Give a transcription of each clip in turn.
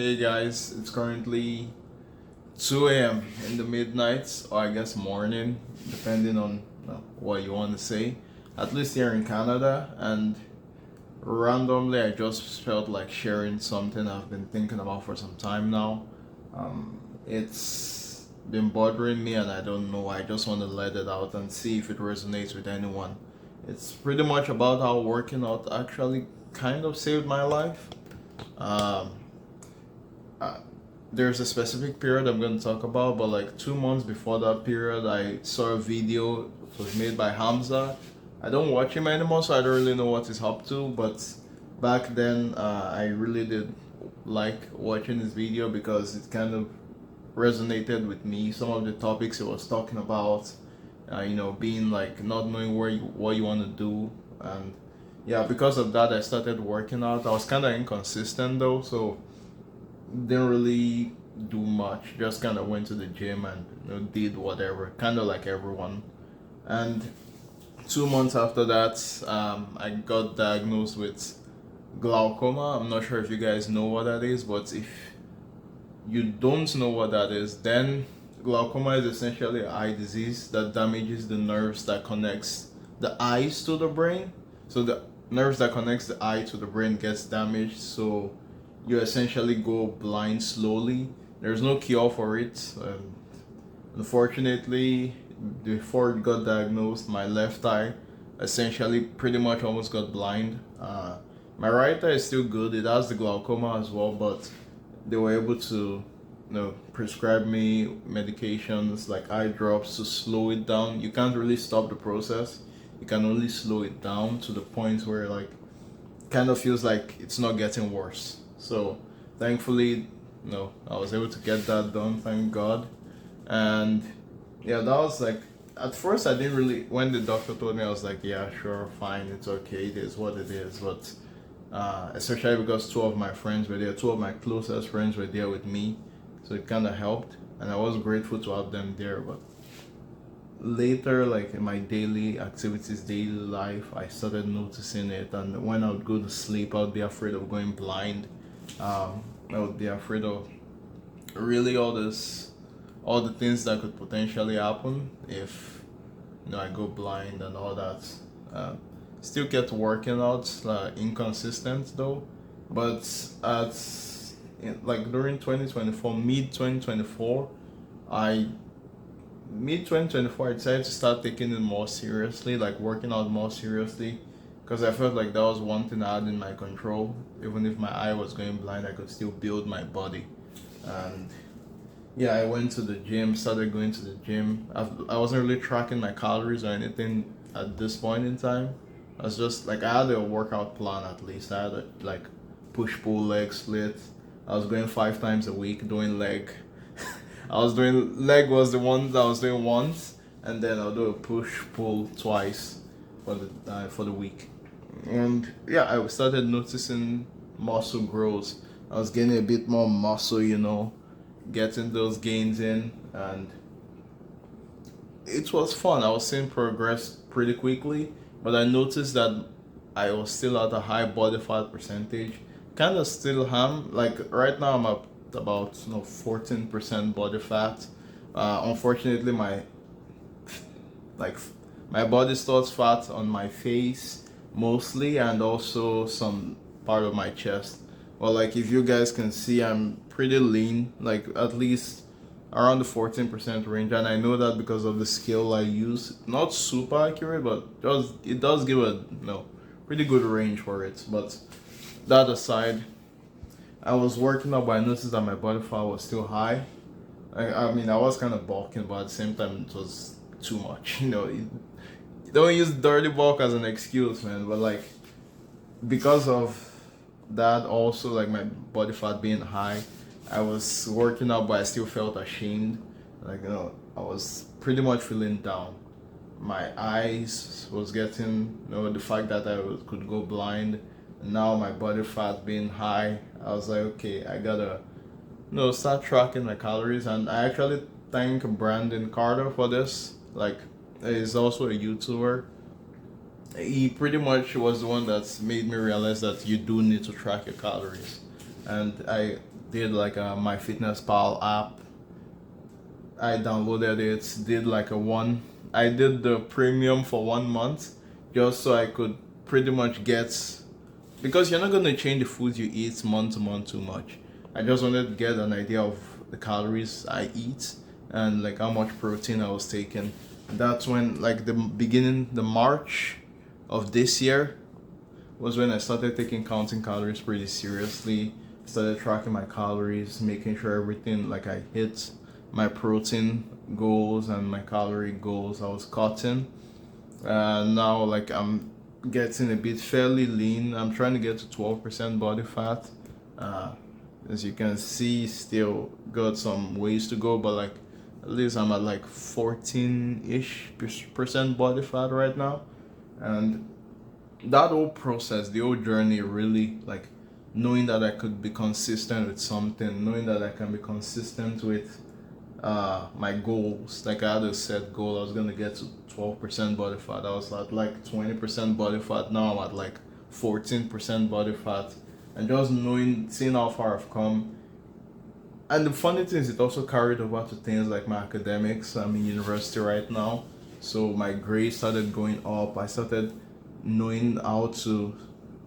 Hey guys, it's currently 2 a.m. in the midnight, or I guess morning, depending on what you want to say. At least here in Canada, and randomly, I just felt like sharing something I've been thinking about for some time now. It's been bothering me, and I don't know. I just want to let it out and see if it resonates with anyone. It's pretty much about how working out actually kind of saved my life. Um, uh, there's a specific period I'm going to talk about, but like 2 months before that period, I saw a video. It was made by Hamza. I don't watch him anymore, so I don't really know what he's up to. But back then, I really did like watching this video because it kind of resonated with me. Some of the topics he was talking about, being like not knowing what you want to do, and yeah, because of that, I started working out. I was kind of inconsistent though, so didn't really do much. Just kind of went to the gym and did whatever, kind of like everyone. And 2 months after that, I got diagnosed with glaucoma. I'm not sure if you guys know what that is, but if you don't know what that is, then glaucoma is essentially an eye disease that damages the nerves that connects the eyes to the brain. So the nerves that connects the eye to the brain gets damaged, so you essentially go blind slowly. There's no cure for it. Unfortunately, before it got diagnosed, my left eye essentially pretty much almost got blind. My right eye is still good. It has the glaucoma as well, but they were able to prescribe me medications like eye drops to slow it down. You can't really stop the process. You can only slow it down to the point where like kind of feels like it's not getting worse. So thankfully, I was able to get that done, thank God. And yeah, that was like at first I didn't really, when the doctor told me, I was like, yeah, sure, fine, it's okay, it is what it is. But especially because two of my friends were there, two of my closest friends were there with me, so it kind of helped, and I was grateful to have them there. But later, like in my daily activities, daily life, I started noticing it, and when I would go to sleep, I would be afraid of going blind. I would be afraid of really all the things that could potentially happen if I go blind and all that. Uh, Still kept working out, inconsistent though, but like during 2024, mid 2024, I mid 2024 I decided to start taking it more seriously, like working out more seriously, because I felt like that was one thing I had in my control. Even if my eye was going blind, I could still build my body. And yeah, I went to the gym, started going to the gym. I wasn't really tracking my calories or anything at this point in time. I was just like, I had a workout plan at least. I had a, like push pull leg split. I was going 5 times a week doing leg. I was doing leg was the one that I was doing once, and then I'll do a push pull twice for the week. And yeah, I started noticing muscle growth. I was getting a bit more muscle, getting those gains in, and it was fun. I was seeing progress pretty quickly, but I noticed that I was still at a high body fat percentage. Kind of still am. Like right now, I'm at about 14% body fat. Unfortunately, like my body stores fat on my face mostly, and also some part of my chest. Well, like if you guys can see, I'm pretty lean, like at least around the 14% range, and I know that because of the scale I use. Not super accurate, but just it does give a pretty good range for it. But that aside, I was working out, but I noticed that my body fat was still high. I mean, I was kind of bulking, but at the same time, it was too much. Don't use dirty bulk as an excuse, man. But like, because of that, also like my body fat being high, I was working out, but I still felt ashamed. Like, I was pretty much feeling down. My eyes was getting, the fact that could go blind. And now my body fat being high, I was like, okay, I gotta, start tracking my calories. And I actually thank Brandon Carter for this. Like, he's also a YouTuber. He pretty much was the one that's made me realize that you do need to track your calories. And I did like a MyFitnessPal app. I downloaded it, did like a one. I did the premium for 1 month just so I could pretty much get, because you're not gonna change the food you eat month to month too much. I just wanted to get an idea of the calories I eat and like how much protein I was taking. That's when like the March of this year was when I started taking counting calories pretty seriously. Started tracking my calories, making sure everything like I hit my protein goals and my calorie goals I was cutting. Now like I'm getting a bit fairly lean. I'm trying to get to 12% body fat. Uh, as you can see, still got some ways to go, but like at least I'm at like 14-ish percent body fat right now. And that whole process, the whole journey, really like knowing that I could be consistent with something, knowing that I can be consistent with my goals. Like I had a set goal, I was gonna get to 12% body fat. I was at like 20% body fat. Now I'm at like 14% body fat, and just knowing, seeing how far I've come. And the funny thing is, it also carried over to things like my academics. I'm in university right now, so my grades started going up. I started knowing how to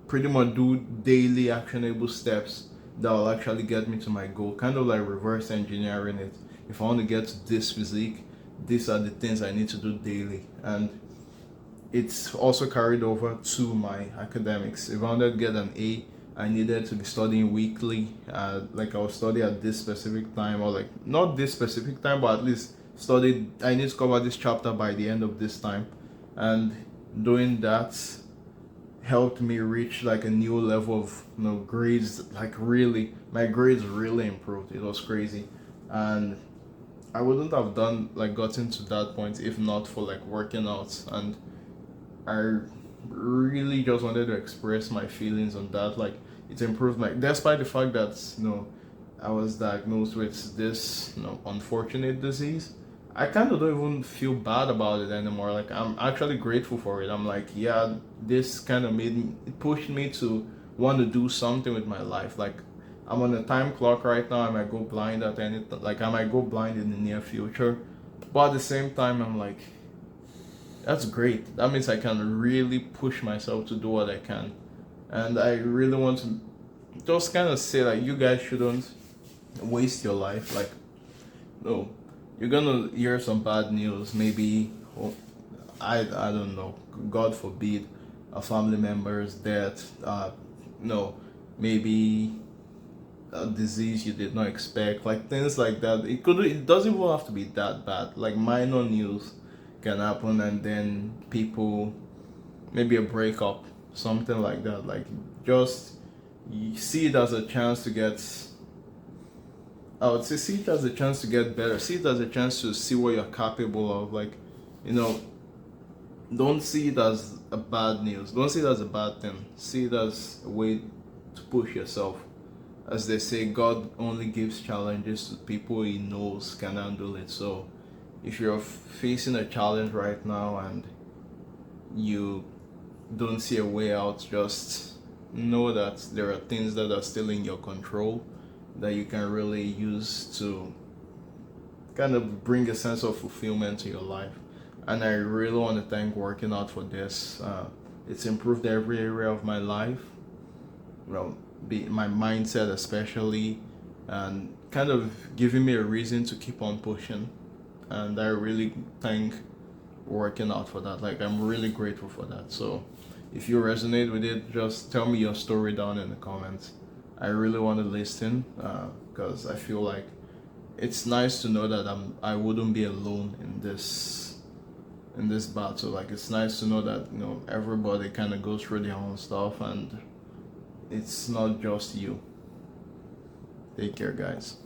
pretty much do daily actionable steps that will actually get me to my goal, kind of like reverse engineering it. If I want to get to this physique, these are the things I need to do daily. And it's also carried over to my academics. If I wanted to get an A, I needed to be studying weekly. Like I will study at this specific time, or like not this specific time, but at least study. I need to cover this chapter by the end of this time, and doing that helped me reach like a new level of grades. Like really, my grades really improved. It was crazy, and I wouldn't have gotten to that point if not for like working out. And I really just wanted to express my feelings on that. Like it improved my, despite the fact that I was diagnosed with this unfortunate disease. I kind of don't even feel bad about it anymore. Like I'm actually grateful for it. I'm like, yeah, this kind of it pushed me to want to do something with my life. Like I'm on a time clock right now. I might go blind at any like I might go blind in the near future, but at the same time, I'm like, that's great. That means I can really push myself to do what I can. And I really want to just kind of say like you guys shouldn't waste your life. Like no, you're gonna hear some bad news. Maybe I don't know. God forbid, a family member's death. No, maybe a disease you did not expect. Like things like that. It doesn't even have to be that bad. Like minor news can happen, and then people, maybe a breakup, something like that. Like just you see it as a chance to get, I would say, see it as a chance to get better, see it as a chance to see what you're capable of. Like you know don't see it as a bad news, don't see it as a bad thing, see it as a way to push yourself. As they say, God only gives challenges to people he knows can handle it. So if you're facing a challenge right now and you don't see a way out, just know that there are things that are still in your control that you can really use to kind of bring a sense of fulfillment to your life. And I really want to thank working out for this. It's improved every area of my life. Well, be my mindset especially, and kind of giving me a reason to keep on pushing. And I really thank working out for that. Like I'm really grateful for that. So if you resonate with it, just tell me your story down in the comments. I really want to listen because I feel like it's nice to know that I wouldn't be alone in this battle. Like it's nice to know that everybody kind of goes through their own stuff, and it's not just you. Take care, guys.